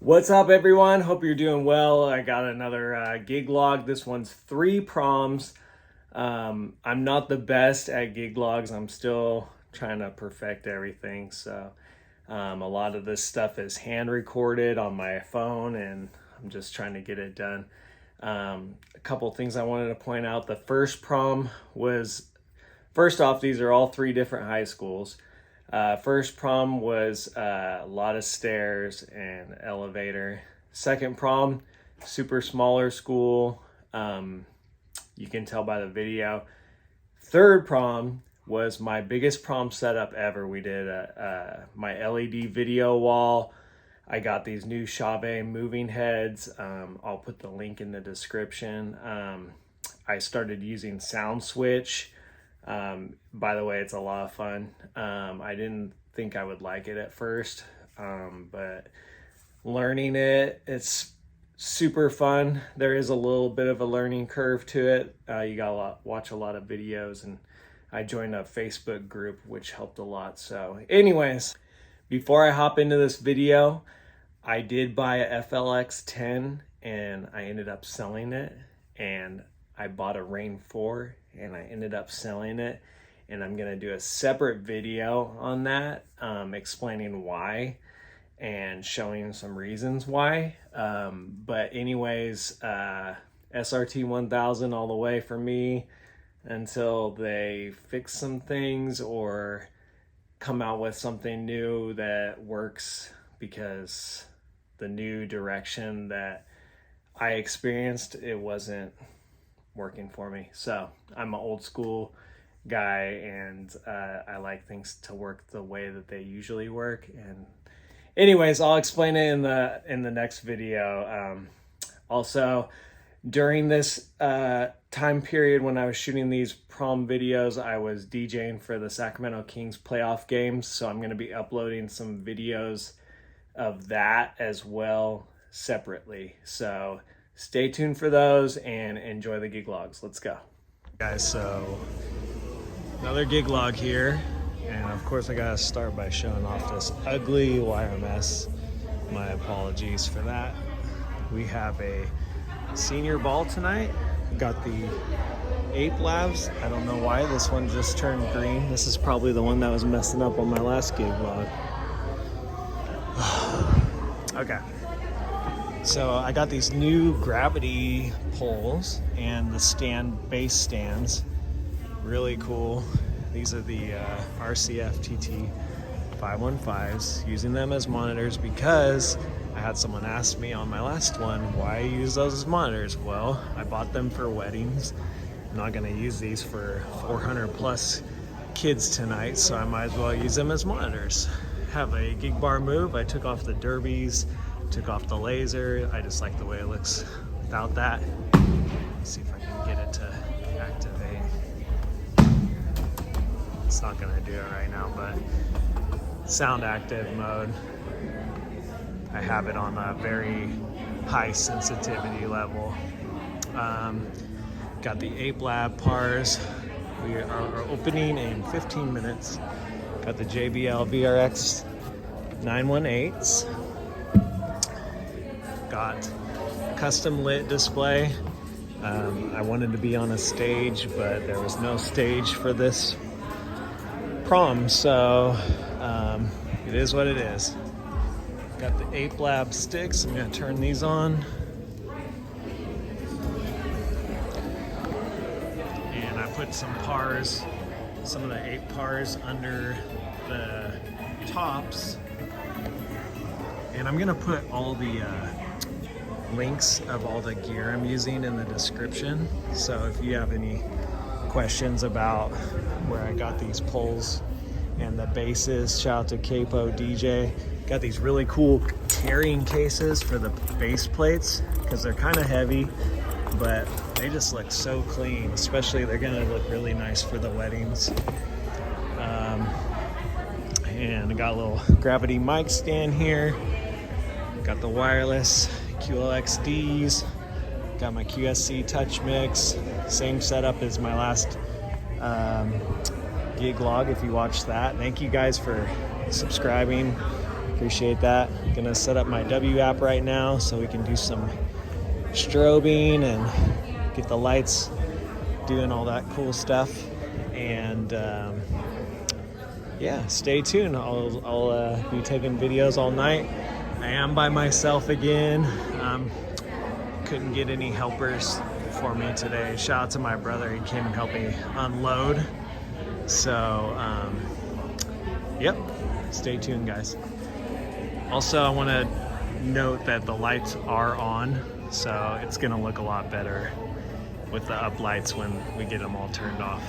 What's up, everyone? Hope you're doing well. I got another gig log. This one's 3 proms. I'm not the best at gig logs. I'm still trying to perfect everything. So a lot of this stuff is hand recorded on my phone, and I'm just trying to get it done. A couple things I wanted to point out. The first prom was, first off, these are all 3 different high schools. First prom was a lot of stairs and elevator. Second prom, super smaller school. You can tell by the video. Third prom was my biggest prom setup ever. We did my LED video wall. I got these new Chave moving heads. I'll put the link in the description. I started using SoundSwitch. By the way, it's a lot of fun. I didn't think I would like it at first, but learning it's super fun. There is a little bit of a learning curve to it. You gotta watch a lot of videos, and I joined a Facebook group, which helped a lot. So anyways, before I hop into this video, I did buy a FLX 10 and I ended up selling it, and I bought a Rain 4 and I ended up selling it, and I'm gonna do a separate video on that, explaining why and showing some reasons why. But anyways, SRT 1000 all the way for me until they fix some things or come out with something new that works, because the new direction that I experienced, it wasn't working for me. So I'm an old school guy, and I like things to work the way that they usually work. And anyways, I'll explain it in the next video. Also, during this time period when I was shooting these prom videos, I was DJing for the Sacramento Kings playoff games, so I'm going to be uploading some videos of that as well separately. So stay tuned for those and enjoy the gig logs. Let's go. Guys, so another gig log here. And of course I gotta start by showing off this ugly wire mess. My apologies for that. We have a senior ball tonight. Got the Ape Labs. I don't know why this one just turned green. This is probably the one that was messing up on my last gig log. Okay. So I got these new gravity poles and the base stands. Really cool. These are the RCF TT 515s, using them as monitors because I had someone ask me on my last one why I use those as monitors. Well, I bought them for weddings. I'm not gonna use these for 400 plus kids tonight, so I might as well use them as monitors. Have a gig bar move. I took off the derbies, took off the laser. I just like the way it looks without that. Let's see if I can get it to activate. It's not gonna do it right now, but sound active mode, I have it on a very high sensitivity level. Got the Ape Lab PARs. We are opening in 15 minutes. Got the JBL VRX 918s. Got custom lit display. I wanted to be on a stage, but there was no stage for this prom, so it is what it is. Got the Ape Lab sticks. I'm gonna turn these on. And I put some PARs, some of the Ape PARs under the tops. And I'm gonna put all the links of all the gear I'm using in the description. So if you have any questions about where I got these poles and the bases, shout out to Capo DJ. Got these really cool carrying cases for the base plates because they're kind of heavy, but they just look so clean. Especially they're gonna look really nice for the weddings. And I got a little gravity mic stand here. Got the wireless QLXDs. Got my QSC Touch Mix. Same setup as my last gig log if you watched that. Thank you guys for subscribing. Appreciate that. Gonna set up my W app right now so we can do some strobing and get the lights doing all that cool stuff. And yeah, stay tuned. I'll be taking videos all night. I am by myself again. Couldn't get any helpers for me today. Shout out to my brother. He came and helped me unload. So, yep, stay tuned, guys. Also, I want to note that the lights are on, so it's going to look a lot better with the up lights when we get them all turned off.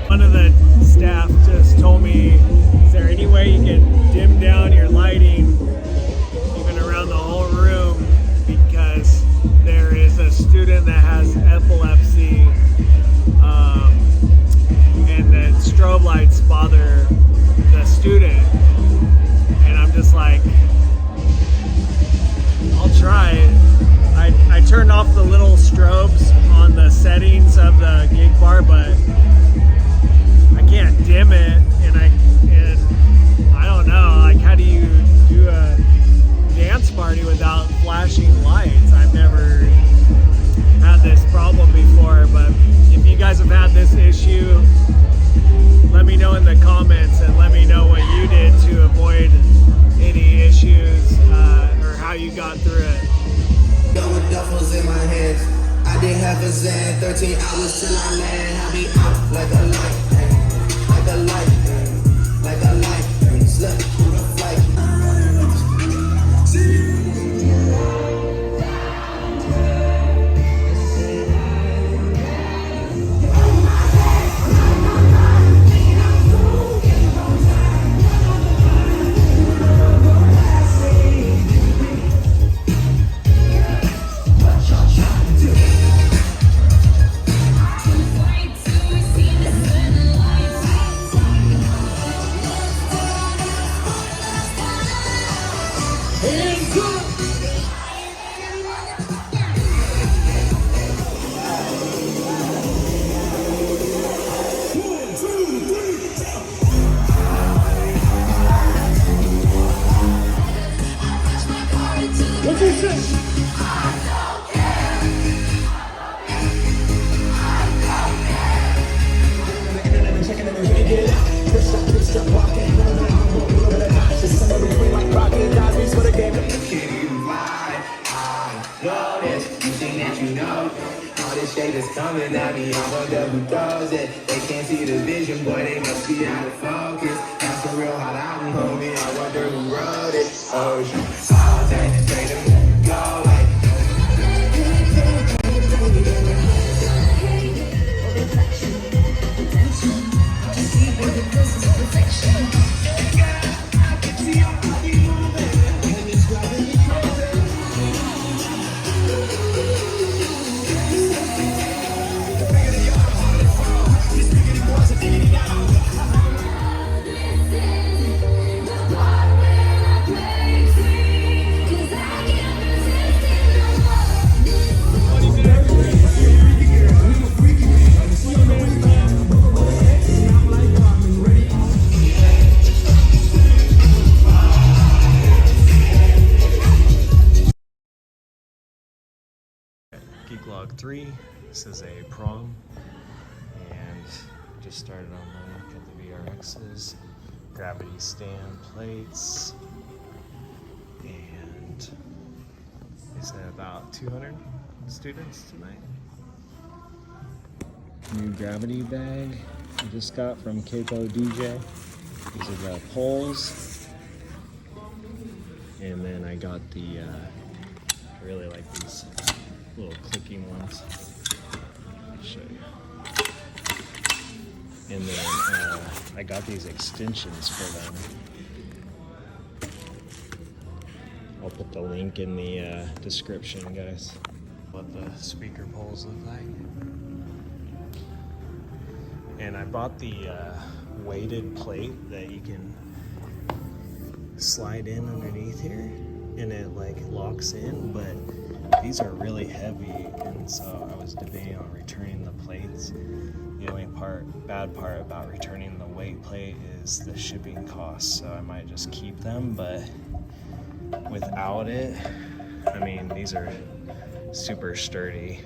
One of the staff just told me, is there any way you can dim down your lighting even around the whole room, because there is a student that has epilepsy, and the strobe lights bother the student. And I'm just like, I'll try it. I turned off the little strobes on the settings of the gig bar, but I can't dim it, and I don't know, like, how do you do a dance party without flashing lights? I've never had this problem before, but if you guys have had this issue, let me know in the comments and let me know what you did to avoid any issues, or how you got through it. With duffels in my hands, I did half a Zan, 13 hours till I land. I be out like a light, like a light, like a light, slip through the flight. Coming at me, I wonder who does it. They can't see the vision, boy, they must be out of focus. That's a real hot album, homie. I wonder who wrote it. Oh, shit. All day, straight to go away. Geek Log 3. This is a prom, and just started on the VRXs, gravity stand plates, and they said about 200 students tonight. New gravity bag I just got from Capo DJ. These are the poles, and then I got the I really like these little clicking ones. I'll show you. And then I got these extensions for them. I'll put the link in the description, guys. What the speaker poles look like. And I bought the weighted plate that you can slide in underneath here and it like locks in, but these are really heavy, and so I was debating on returning the plates. The only bad part about returning the weight plate is the shipping costs, so I might just keep them, but without it, I mean, these are super sturdy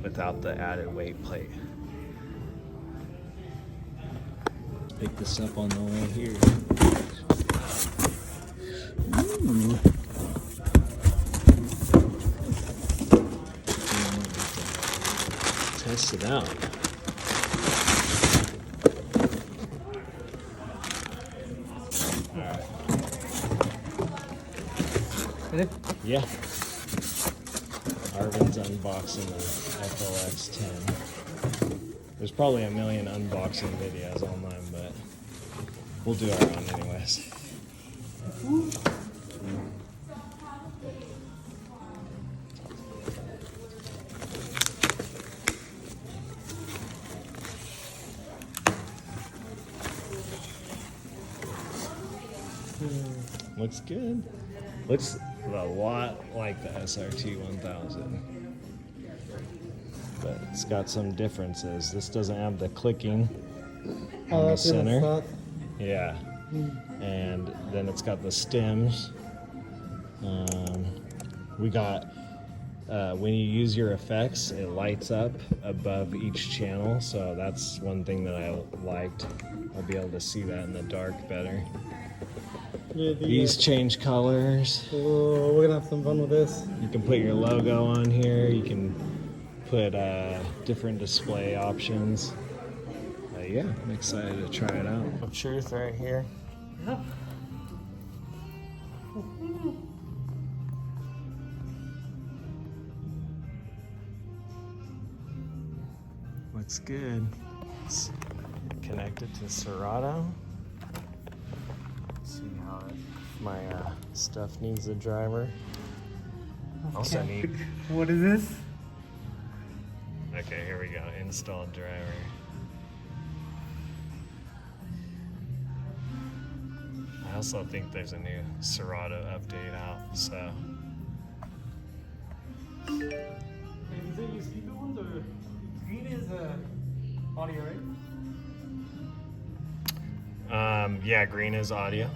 without the added weight plate. Pick this up on the way here. Ooh. Test it out. Alright. Yeah. Arvin's unboxing the FLX10. There's probably a million unboxing videos online, but we'll do our own anyways. Looks good. Looks a lot like the SRT 1000. But it's got some differences. This doesn't have the clicking on the center. Yeah. And then it's got the stems. We got, when you use your effects, it lights up above each channel. So that's one thing that I liked. I'll be able to see that in the dark better. Yeah, these change colors. Oh, we're gonna have some fun with this. You can put your logo on here. You can put different display options. Yeah, I'm excited to try it out. Truth right here. Yep. Looks good. It's connected to Serato. See how my stuff needs a driver. Okay. Also need. What is this? Okay, here we go. Install driver. I also think there's a new Serato update out, so. These are your speaker ones, or green is audio, right? Yeah, green is audio.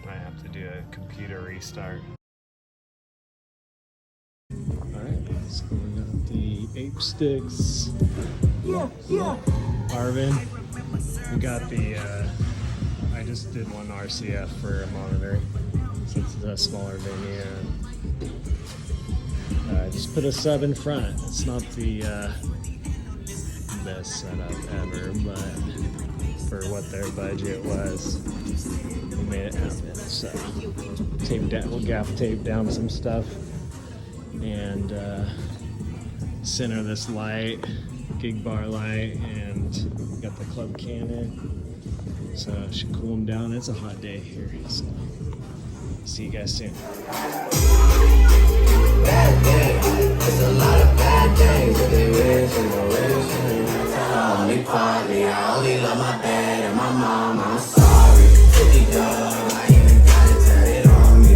Might have to do a computer restart. Alright, so we got the Ape Sticks. Yeah. Arvin. We got the, I just did one RCF for a monitor since it's a smaller venue. I just put a sub in front. It's not the best setup ever, but for what their budget was, we made it happen. So, we'll gaff tape down some stuff and center this light, gig bar light, and got the Club Cannon. So it should cool them down. It's a hot day here. So see you guys soon. Bad things, there's a lot of bad things that they wish and no wish. Only partly, I only love my dad and my mom. I'm sorry, 50 dog, I even gotta tell it on me.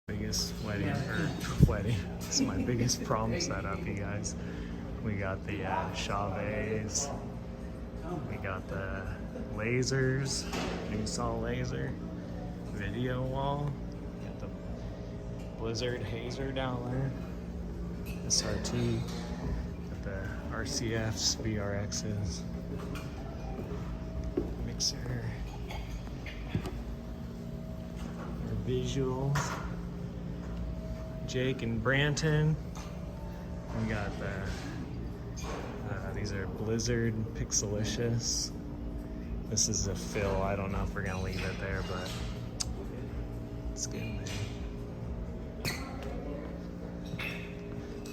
Biggest wedding. It's my biggest prom setup, you guys. We got the Chavez. We got the lasers, new saw laser, video wall. Got the Blizzard Hazer down there. SRT. Got the RCFs, VRXs, mixer, our visuals, Jake and Branton. We got the, these are Blizzard Pixelicious. This is a fill. I don't know if we're gonna leave it there, but it's getting there.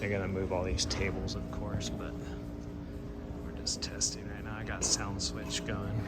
They're gonna move all these tables, of course, but we're just testing right now. I got sound switch going.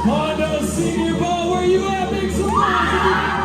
Honda Senior Bowl, where you at? Make some noise!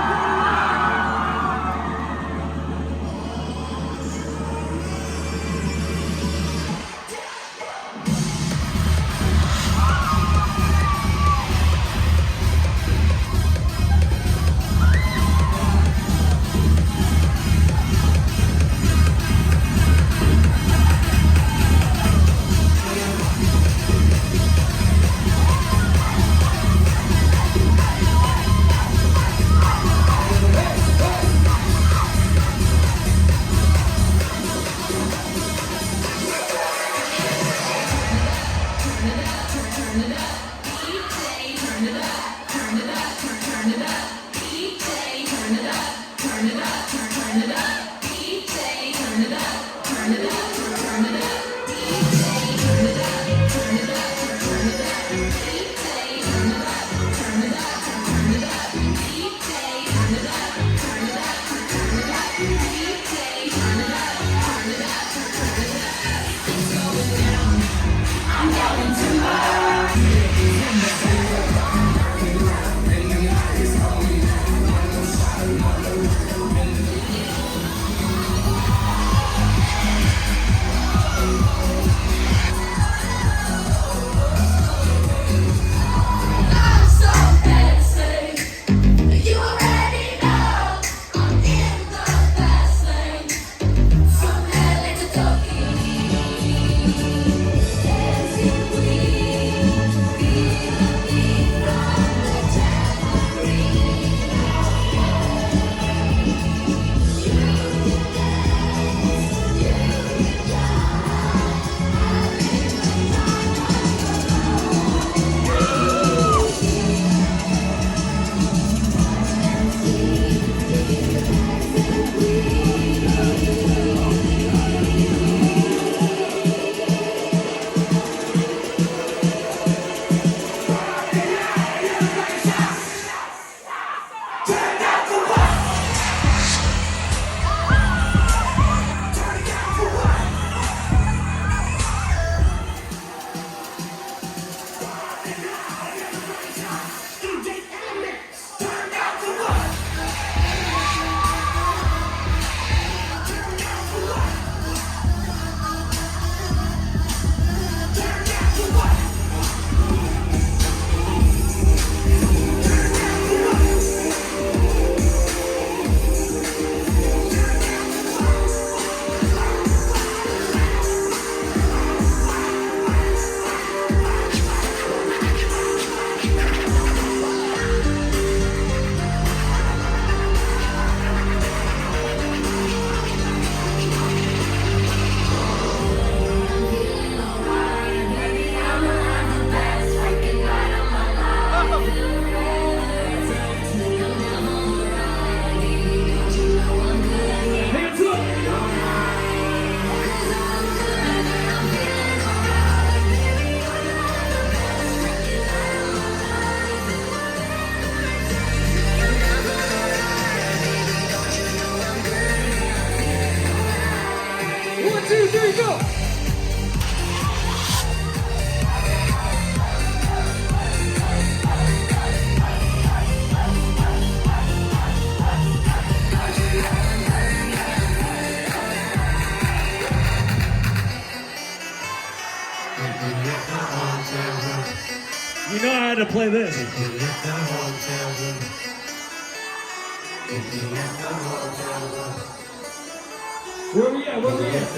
to play this. Where we at? Where we at?